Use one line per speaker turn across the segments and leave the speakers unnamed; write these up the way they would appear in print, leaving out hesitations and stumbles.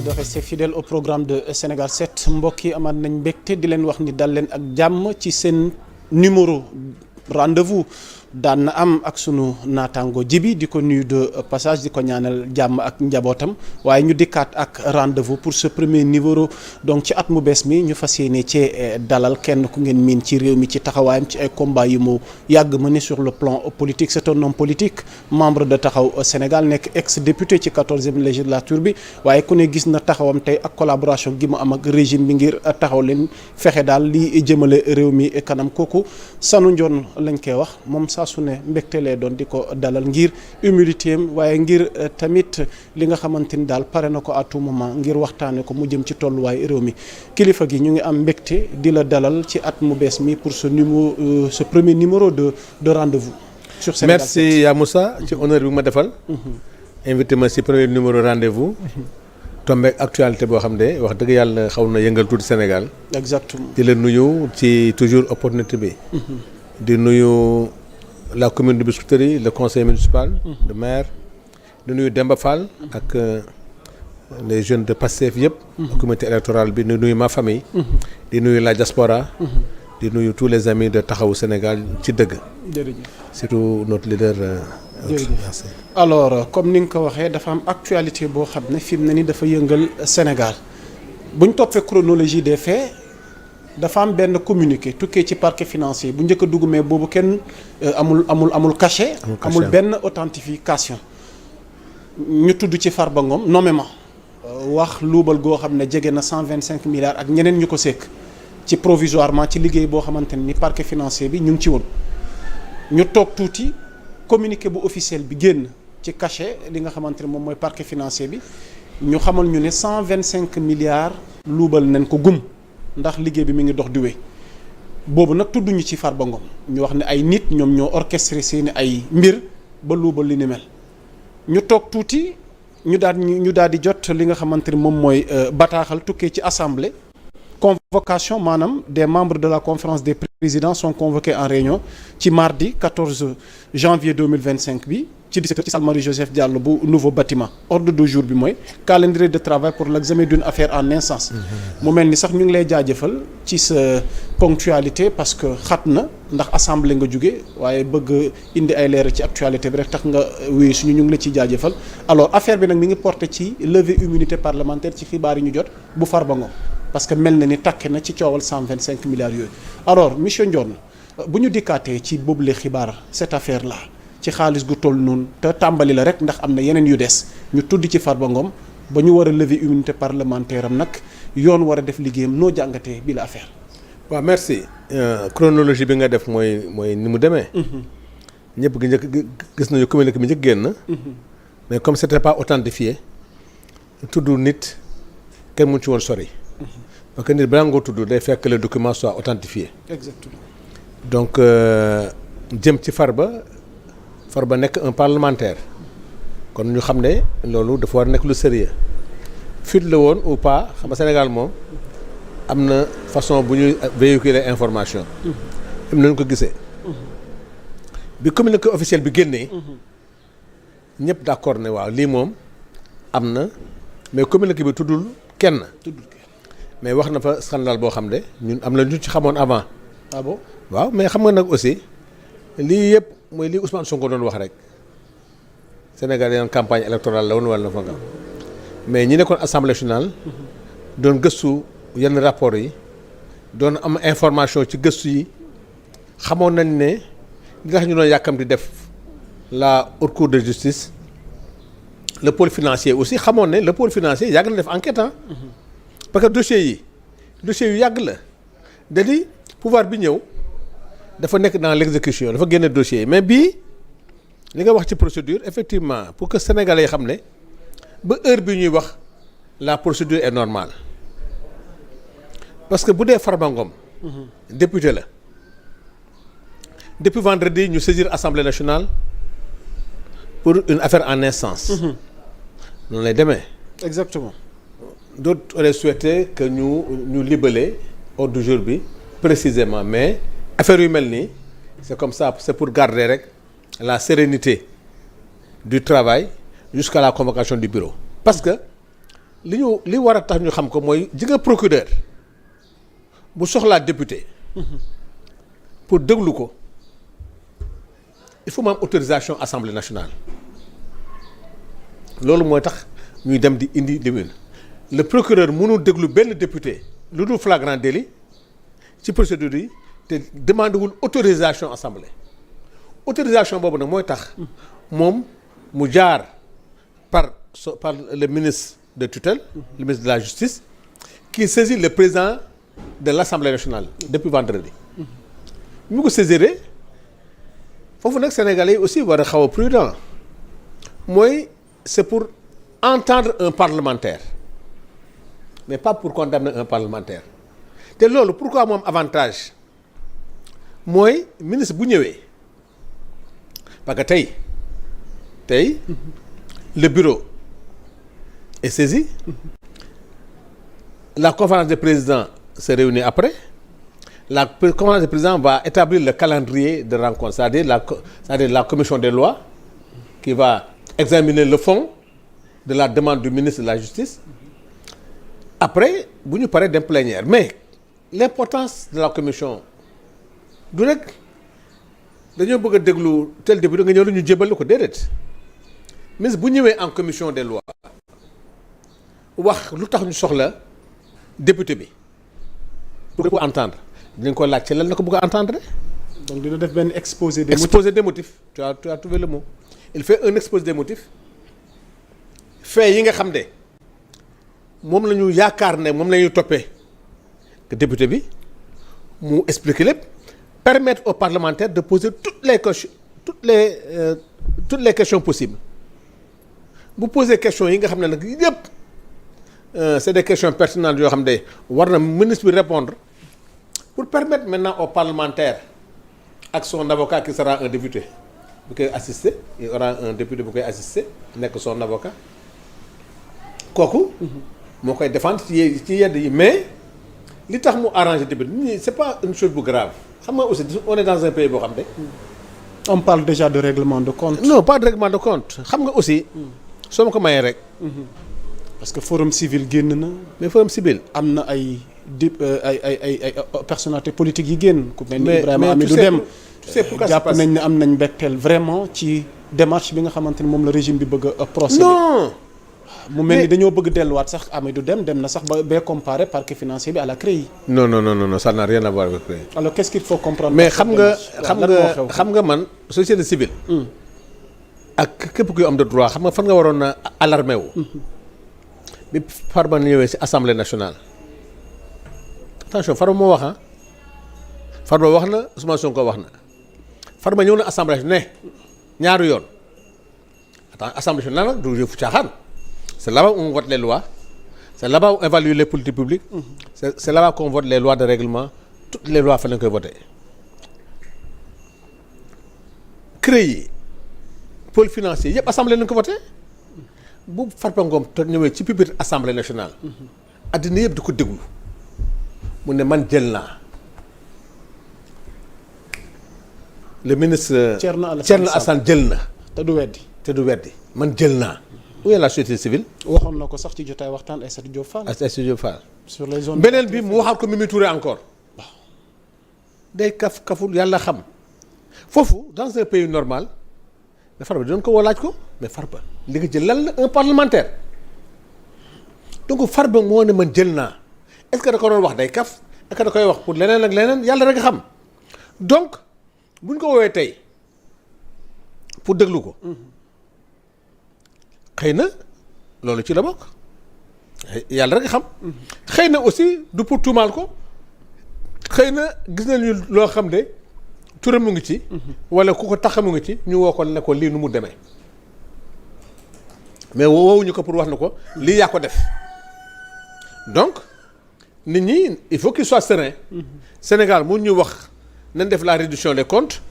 fois de rester fidèle au programme de Sénégal 7 mbokk yi amaat nañ mbégte di leen wax ni dal leen ak jàmm ci seen numéro rendez-vous daan na am ak sunu naataango jibi di ko nuyu de passage di ko ñaanal jàmm ak njabootam waaye ñu dikkaat ak rendez-vous pour ce premier numéro donc ci at mu bees mi ñu fas yéene cee dalal kenn ku ngeen miin ci réew mi ci taxawaayam ci ay combat yu mu yàgg mené sur le plan politique c'est un homme politique membre de taxaw Sénégal nekk ex-député ci 14e législature bi waaye ku ne gis na taxawam tey ak collaboration gi mu am ak régime bi ngir taxaw leen fexe daal li jëmale réew mi kanam kooku Sanu Ndione lañ koy wax moom saa su ne mbégte lay doon di ko dalal ngir humilité am waaye ngir tamit li nga xamante ni daal pare na ko à tout moment ngir waxtaane ko mu jëm ci tolluwaay réew mi kilifa gi ñu ngi am mbégte di la dalal ci at mu bees mi pour ce premier numéro de rendez-vous sur Sénégal.
Merci ya Moussa ci honneur bi ma defal. invité ma ci premier numéro rendez-vous. tombé actualité boo xam ne wax dëgg yàlla xaw na yëngal tuuti Sénégal.
exactement
di la nuyu ci toujours opportunité bi. di nuyu la commune de Biscuiterie le conseil municipal. le maire di nuyu Demba Fall. ak les jeunes de Pastef yëpp. communauté électorale bi di nuyu ma famille. di nuyu la diaspora. di nuyu tous les amis de Taxawu Sénégal ci dëgg.
jërëjëf
surtout notre leader.
jërëjëf alors comme ni nga ko waxee dafa am actualité boo xam ne fi mu ne ni dafa yëngal Sénégal buñ toppee chronologie des faits dafa am benn communiqué tukkee ci parquet financier bu njëkk a dugg mais boobu kenn amul cachet. amul benn authentification. ñu tudd ci Farba Ngom nommément wax luubal goo xam ne jege na 125 milliards ak ñeneen ñu ko sekk ci provisoirement ci liggéey boo xamante ni parquet financier bi ñu ngi ci woon ñu toog tuuti. communiqué bu officiel bi génn ci cachet li nga xamante ne moom mooy parquet financier bi ñu xamal ñu ne 125 milliards luubal nañ ko gum ndax liggéey bi mi ngi dox di wéy boobu nag tudduñu ci Farba Ngom ñu wax ne ay nit ñoom ñoo orchestré seeni ay mbir ba luubal li ni mel ñu toog tuuti ñu daal di jot li nga xamante ne moom mooy bataaxal tukkee ci assemblée. convocation maanaam des membres de la conférence des présidents sont convoqués en réunion ci mardi 14 janvier 2025 bi ci 17h ci salle Marie-Joseph Diallo bu nouveau bâtiment ordre du jour bi mooy calendrier de travail pour l'examen d'une affaire en instance mu mel ni sax ñu ngi lay jaajëfal ci sa ponctualité parce que xat na ndax assemblée nga jóge waaye bëgg indi ay leeral ci actualité bi rek tax nga wuyu suñu ñu ngi la ciy jaajëfal alors affaire bi nag mi ngi porté ci levée immunité parlementaire ci xibaar yi ñu jot bu Farba Ngom parce que mel na ni takke na ci coowal 125 milliards yooyu alors monsieur Ndione bu ñu dikkaatee ci boobule xibaar cette affaire là ci xaalis gu toll noonu te tàmbali la rek ndax am na yeneen yu des ñu tudd ci Farba Ngom ba ñu war a lever immunité parlementaire am nag yoon war a def liggéeyam noo jàngatee bi la affaire.
waaw merci chronologie bi nga def mooy ni mu demee. ñëpp gi njëkk gis nañu communiqué bi njëkk génn. mais comme c'était pas authentifié tudd nit kenn mënu ci woon sori. parce que nit balaa nga ko tudd day fekk le document soit authentifié.
exactement.
donc jëm ci Farba nekk un parlementaire kon ñu xam ne loolu dafa war a nekk lu sérieux fuite la woon ou pas xam nga Sénégal moom am na façon bu ñuy véhiculer information. am nañu ko gisee. bi communiqué officiel bi génnee. ñëpp d'accord ne waaw lii moom am na mais communiqué bi tuddul kenn. mais wax na fa scandale boo xam ne ñun am na ñu ci xamoon avant.
ah bon
waaw mais xam nga nag aussi lii yëpp mooy lii Ousmane Sonko doon wax rek Sénégal yeneen campagne électorale la woon wala na fa nga mais ñi nekkoon assemblée nationale doon gëstu yenn rapports yi doon am information ci gëstu yi xamoon nañ ne li tax ñu doon yàkkam di def la haute cour de justice le pôle financier aussi xamoon ne le pôle financier yàgg na def enquête parce que dossier yu yàgg la da di pouvoir bi ñëw dafa nekk dans l'exécution dafa génne dossier yi mais bii li nga wax ci procédure effectivement pour que sénégalais yi xam ne ba heure bi ñuy wax la procédure est normale parce que bu dee Farba Ngom député la depuis vendredi ñu saisir Assemblée nationale pour une affaire en instance noonu lay demee
exactement.
d'autres auraient souhaité que ñu libaler ordre du jour bi précisément mais affaire yu mel nii c'est comme ça c'est pour garder rek la sérénité du travail jusqu'à la convocation du bureau parce que li war a tax ñu xam ko mooy ji nga procureur bu soxlaa député pour déglu ko il faut mu am autorisation assemblée nationale loolu mooy tax ñuy dem di indi limin le procureur mënul déglu benn député lu dul flagrant délit ci procédure yi te demandé wul autorisation assemblée autorisation boobu nag mooy tax moom mu jaar par le ministre de tutelle le ministre de la justice qui saisit le président de l'Assemblée nationale depuis vendredi ñu ko saisiré foofu nag sénégalais yi aussi war a xaw a prudent mooy c'est pour entendre un parlementaire mais pas pour condamner un parlementaire te loolu pourquoi moom avantage mooy ministre bu ñëwee parce que tey le bureau est saisi la conférence des présidents se réunit après la conférence des présidents va établir le calendrier de rencontre c'est-à-dire la commission des lois qui va examiner le fond de la demande du ministre de la justice après bu ñu paree dem plénière mais l'importance de la commission du rek dañoo bëgg a déglu tel député nga ñëw la ñu jébal ko déedéet ministre bu ñëwee en commission des lois wax lu tax ñu soxla député bi pour ko entendre dinañ ko laaj ci lan la ko bëgg a entendre.
donc dina def benn exposé des motifs.
exposé des motifs tu as trouvé le mot il fait un exposé des motifs fait yi nga xam ne moom la ñu yaakaar ne moom la ñuy toppee que député bi mu expliquer lépp permettre aux parlementaires de poser toutes les questions possibles bu poser questions yi nga xam ne nag yëpp c'est des questions pertinentes yoo xam ne war na ministre bi répondre pour permettre maintenant aux parlementaires ak son avocat qui sera un député bu koy assister il y aura un député bu koy assister nekk son avocat kooku moo koy défendre ci yedd yi mais li tax mu arranger député nii c'est pas une chose bu grave xam nga aussi on est dans un pays boo xam ne
on parle déjà de règlement de compte.
non pas de règlement de compte xam nga aussi soo ma ko mayee rek
parce que forum civil génn na.
mais forum civil
am na ay personnalités politiques yi génn. ku mel ni Ibrahima Amidou Dème jàpp nañ ne am nañ mbetteel vraiment ci démarche bi nga xamante ni moom la régime bi bëgg a procéder.
non
mu mel ni dañoo bëgg delluwaat sax Amidou Dème dem na sax ba comparer parquet financier bi à la CREI.
non ça n'a rien à voir avec CREI.
alors qu'est-ce qu'il faut comprendre.
mais xam nga man société civile. ak képp kuy homme de droit xam nga fan nga waroon a alarmé wu. bi Farba ñëwee ci assemblée nationale attention Farba moo wax Farba wax na Ousmane Sonko wax na Farba ñëw na assemblée ne ñaari yoon attends assemblée nationale nag du yëfu caaxaan c'est là-bas où on vote les lois c'est là-bas où on évalue les politiques publiques c'est là-bas qu'on vote les lois de règlement toutes les lois fa lañ koy voter CREI pôle financier yëpp assemblée nañ ko voté bu Farba Ngom te ñëwee ci pupitre assemblée nationale addina yëpp di ko déglu mu ne man jël naa le ministre Thierno Alassane jël na
te du weddi
man jël naa où est la société civile
waxoon na ko sax ci jotaay waxtaan Aïssatou Diop Fall sur les zones
beneen bi mu waxaat ko Mimi Touré encore waaw day kaful yàlla xam foofu dans un pays normal mais Farba doon ko woo laaj ko mais Farba li nga jël lan la un parlementaire donc Farba moo ne man jël naa est-ce que da ko doon wax day kaf est-ce que da koy wax pour leneen ak leneen yàlla rek a xam donc buñ ko woowee tey pour déglu ko xëy na loolu ci la bokk yàlla rek a xam xëy na aussi du pour tuumaal ko xëy na gis nañu loo xam ne turam mu ngi ci wala ku ko tax mu ngi ci ñu woo ko ne ko lii nu mu demee mais woowuñu ko pour wax na ko lii yaa ko def donc nit ñi il faut qu'il soit serein Sénégal mu ñu wax nañ def la réduction des comptes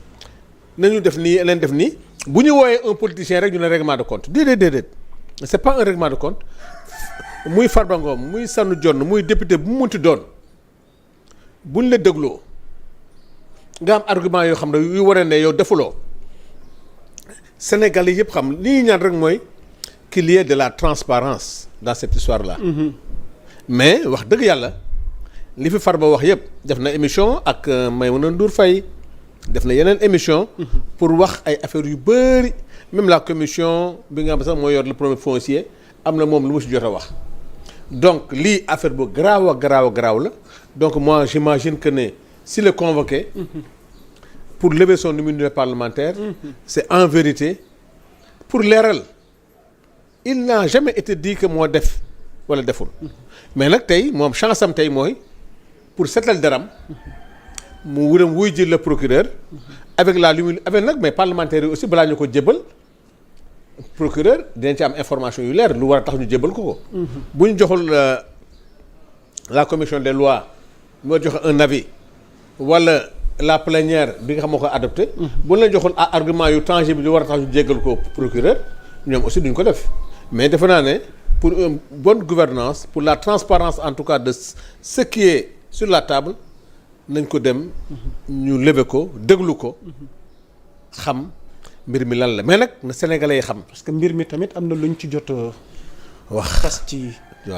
nañu def nii leen def nii bu ñu wooyee un politicien rek ñu ne règlement de compte déedéet c'est pas un règlement de compte muy Farba Ngom muy Sanu Dione muy député bu mu munti doon buñ la dégloo nga am argument yoo xam ne yu waree ne yow defuloo Sénégal yi yëpp xam li ñuy ñaan rek mooy qu'il y ait de la transparence dans cette histoire-là. Mais wax dëgg yàlla li fi Farba wax yëpp def na émission ak Maïmouna Ndour Faye def na yeneen émission pour wax ay affaires yu bëri même la commission bi nga xam sax moo yor le premier foncier am na moom lu mu si jot a wax donc lii affaire bu garaaw la donc moi j'imagine que ne s'il est convoqué pour lever son immunité parlementaire c'est en vérité pour leeral il n'a jamais été dit que moo def wala deful mais nag tey moom chance am tey mooy pour seetal daram mu wuram wuy jël le procureur avec la limite avec nag mais parlementaires yi aussi balaa ñu ko jébbal procureur dinañ ci am information yu leer lu war a tax ñu jébbal ko bu ñu joxul la commission des lois moo joxe un avis wala la plénière bi nga xam moo ko adopté bu ñu la joxul argument yu tangible yu war a tax ñu jéggal ko procureur ñoom aussi duñ ko def mais defe naa ne pour une bonne gouvernance pour la transparence en tout cas de ce qui est sur la table nañ ko dem ñu lever ko déglu ko xam mbir mi lan la mais nag na sénégalais yi xam.
parce que mbir mi tamit am na luñ ci jot
wax
tas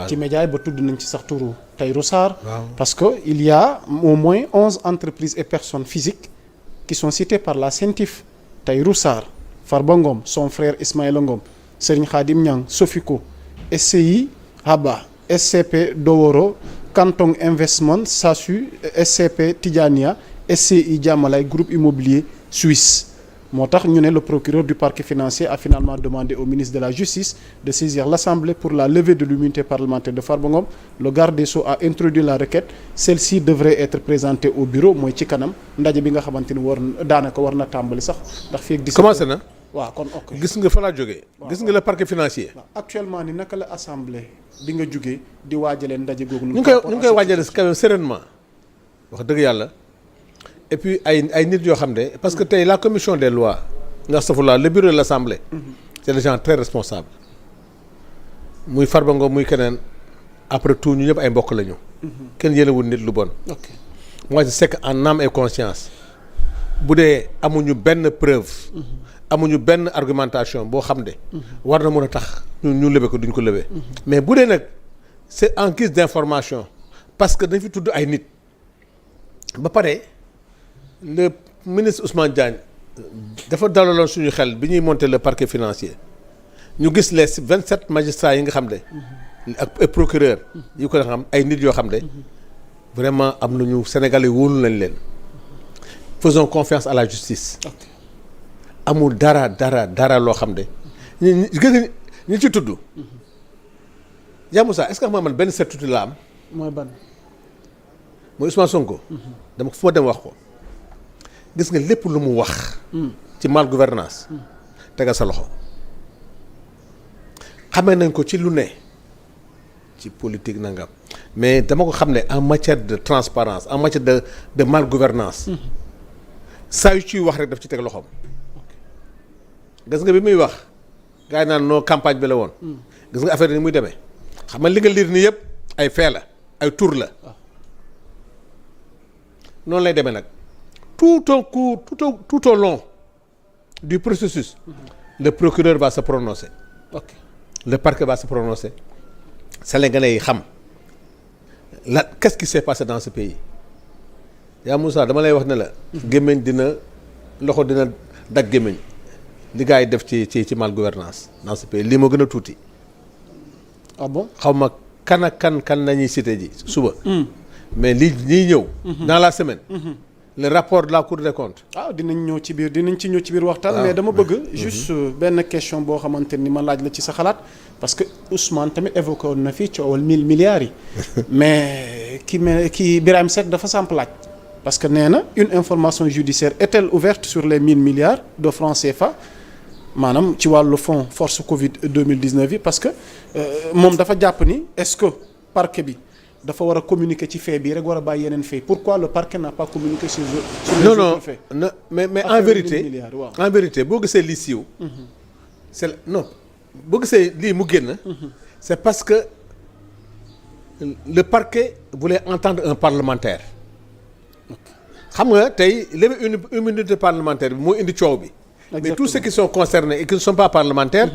ci média yi ba tudd nañ ci sax turu Tahirou Sarr. parce que il y a au moins 11 entreprises et personnes physiques qui sont citées par la CENTIF. Tahirou Sarr, Farba Ngom, son frère Ismaïla Ngom, Serigne Khadim Niang, Sofico, SCI Haba, SCP Doworo, Canton Investment, SASU, SCP Tidjania, SCI Diamalay, groupe immobilier suisse. moo tax ñu ne le procureur du parquet financier a finalement demandé au ministre de la Justice de saisir l'Assemblée pour la levée de l'immunité parlementaire de Farba Ngom. Le garde des Sceaux a introduit la requête. Celle-ci devrait être présentée au bureau mooy ci kanam ndaje bi nga xamante ni daanaka war na tàmbali sax ndax fii ak.
commencé na.
waaw kon ok
gis nga fa laa jógee. gis nga le parquet financier.
actuellement ni naka la assemblée bi nga jógee di waajalee ndaje googu.
ñu ngi koy waajalee quand même sereinement wax dëgg yàlla. et puis ay nit yoo xam ne parce que tey la commission des lois nga safula le bureau de l'Assemblée c'est des gens très responsables muy Farba Ngom muy keneen après tout ñu ñëpp ay mbokk lañu. kenn yéenewul nit lu bon. moi je sais que en âme et conscience bu dee amuñu benn preuve amuñu benn argumentation boo xam ne war na mën a tax ñu lebe ko duñ ko lebe mais bu dee nag c'est en guise d'information parce que dañ fi tudd ay nit ba pare le ministre Ousmane Diagne dafa dalaloon suñu xel bi ñuy monter le parquet financier ñu gis les 27 magistrats yi nga xam ne ak procureur yi ko xam ay nit yoo xam ne vraiment am nañu Sénégalais wóolu nañ leen faisons confiance à la justice amul dara loo xam ne ñi ci tudd yaa Moussa est-ce que xam man benn certitude la am
mooy ban
mooy Ousmane Sonko dama foo dem wax ko gis nga lépp lu mu wax ci mal gouvernance tegal sa loxo xamee nañ ko ci lu ne ci politique nangam mais dama ko xam ne en matière de transparence en matière de mal gouvernance saa yu ciy wax rek daf ci teg loxoom gis nga bi muy wax gars yi naan noo campagne bi la woon gis nga affaire ni muy demee xam nga li nga liir nii yëpp ay fee la ay tur la noonu lay demee nag tout au long du processus le procureur va se prononcer le parquet va se prononcer sénégalais yi xam qu'est-ce qui s'est passé dans ce pays yaa Moussa dama lay wax ne la gémmiñ loxo dina daj gémmiñ li gars yi def ci mal gouvernance dans ce pays lii moo gën a tuuti
ah bon
xaw ma kan ak kan nañuy cité ji suba mais lii ñiy ñëw dans la semaine le rapport de la Cour des comptes.
dinañ ci ñëw ci biir waxtaan. mais dama bëgg juste benn question boo xamante ni ma laaj la ci sa xalaat parce que Ousmane tamit évoqué woon na fii coowal 1000 milliards yi. mais ki Birahim Seck dafa samp laaj. parce que nee na une information judiciaire est-elle ouverte sur les 1000 milliards de francs CFA maanaam ci wàllu fonds force Covid 2019 yi parce que moom dafa jàpp ni est-ce que parquet bi. dafa war a communiquer ci fait bii rek war a bàyyi yeneen fait pourquoi le parquet n'a pas communiqué sur les autres faits.
non mais en vérité boo gisee lii siiw. boo gisee lii mu génn. c'est parce que le parquet voulait entendre un parlementaire. xam nga tey lever une immunité parlementaire bi moo indi coow bi. mais tous ceux qui sont concernés et qui ne sont pas parlementaires.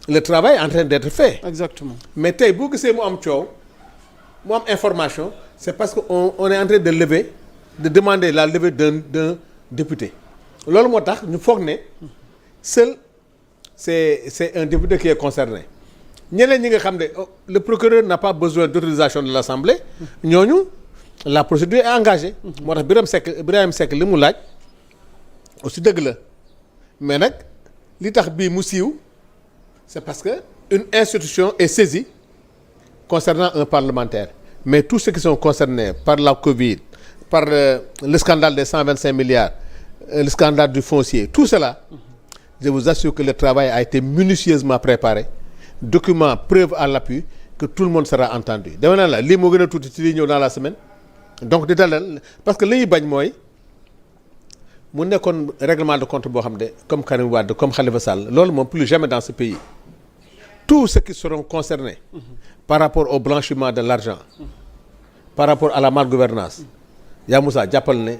le travail est en train d'être fait.
Exactement.
Mais tey boo gisee mu am coow mu am information c'est parce que on est en train de demander la levée d'un député loolu moo tax ñu foog ne seul c'est un député qui est concerné ñeneen ñi nga xam ne le procureur n'a pas besoin d'autorisation de l'Assemblée ñooñu la procédure est engagée. moo tax Birahim Seck li mu laaj aussi dëgg la mais nag li tax bii mu siiw c'est parce que une institution est saisie concernant un parlementaire mais tous ceux qui sont concernés par la Covid par le scandale des 125 milliards le scandale du foncier tout cela je vous assure que le travail a été minutieusement préparé documents preuves à l'appui que tout le monde sera entendu dama naa la lii moo gën a tuuti ci lii ñëw dans la semaine donc di dalal parce que li ñuy bañ mooy mu nekkoon règlement de compte boo xam ne comme Karim Wade comme Khalifa Sall loolu moom plus jamais dans ce pays tous ceux qui seront concernés par rapport au blanchiment de l'argent par rapport à la malgouvernance yaa Moussa jàppal ne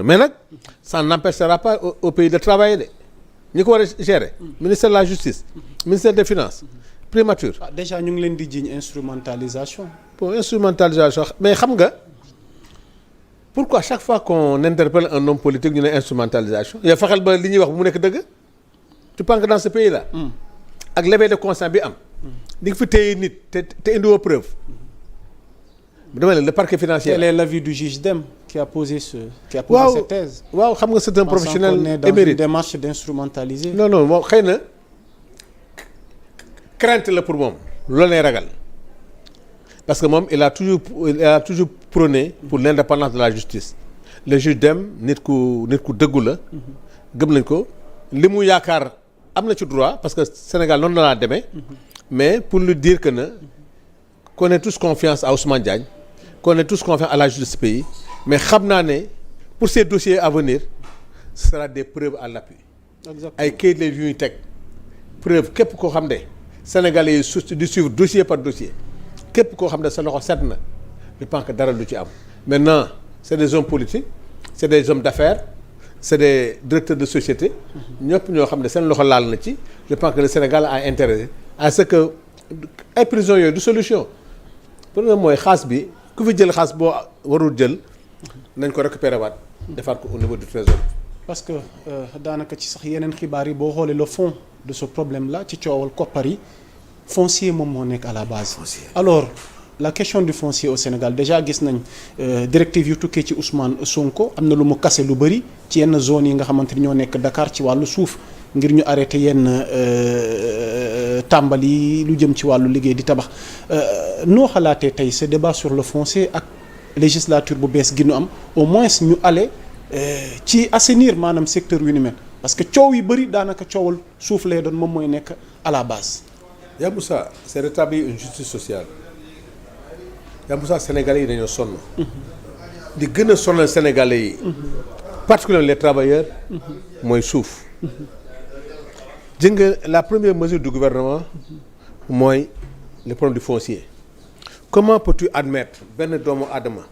mais nag ça n'empêchera pas au pays de travailler de ñi ko war a gérer ministère de la justice ministère des finances primature
déjà ñu ngi leen di jiiñ instrumentalisation.
bon instrumentalisation mais xam nga pourquoi chaque fois qu'on interpelle un homme politique ñu ne instrumentalisation yow fexeel ba li ñuy wax bu mu nekk dëgg tu penses que dans ce pays là ak levée de conscience bi am di nga fi téye nit te indiwoo preuve dama ne le parquet financier.
Quel est l'avis du juge Dème qui a posé cette thèse.
waaw xam nga c'est un professionnel
dans
émérite
une démarche d'instrumentaliser.
non moom xëy na crainte la pour moom loolu lay ragal parce que moom il a toujours prôné pour l'indépendance de la justice le juge Dème nit ku dëggu la gëm nañ ko li mu yaakaar am na ci droit parce que Sénégal noonu la demee mais pour lui dire que ne qu'on ait tous confiance à Ousmane Diagne qu'on ait tous confiance à la justice du pays mais xam naa ne pour ces dossiers à venir ce sera des preuves à l'appui ay kayit la yu ñu teg preuve képp koo xam ne Sénégalais yi di suivre dossier par dossier képp koo xam ne sa loxo set na je pense que dara du ci am maintenant c'est des hommes politiques c'est des hommes d'affaires c'est des directeurs de société ñëpp ñoo xam ne seen loxo laal na ci je pense que le Sénégal a intérêt à ce que ay prison yooyu du solution problème mooy xaas bi ku fi jël xaas boo warul jël nañ ko récupérer waat defaat ko au niveau du trésor.
parce que daanaka ci sax yeneen xibaar yi boo xoolee le fond de ce problème là ci coowal koppar yi foncier moom moo nekk à la base. alors la question du foncier au Sénégal déjà gis nañ directive yu tukkee ci Ousmane Sonko am na lu mu kase lu bëri ci yenn zones yi nga xamante ni ñoo nekk Dakar ci wàllu suuf ngir ñu arrêté yenn tàmbali lu jëm ci wàllu liggéey di tabax noo xalaatee tey ce débat sur le foncier ak législature bu bees gi nu am au moins ñu aller ci assainir maanaam secteur yu ni mel parce que coow yu bëri daanaka coowal suuf lay doon moom mooy nekk à la base.
yaa Moussa c'est rétablir une justice sociale yaa Moussa Sénégalais yi dañoo sonn. di gën a sonal Sénégalais yi. particulièrement les travailleurs. mooy suuf. jë nga la première mesure du gouvernement. mooy le problème du foncier. comment peux-tu admettre benn doomu aadama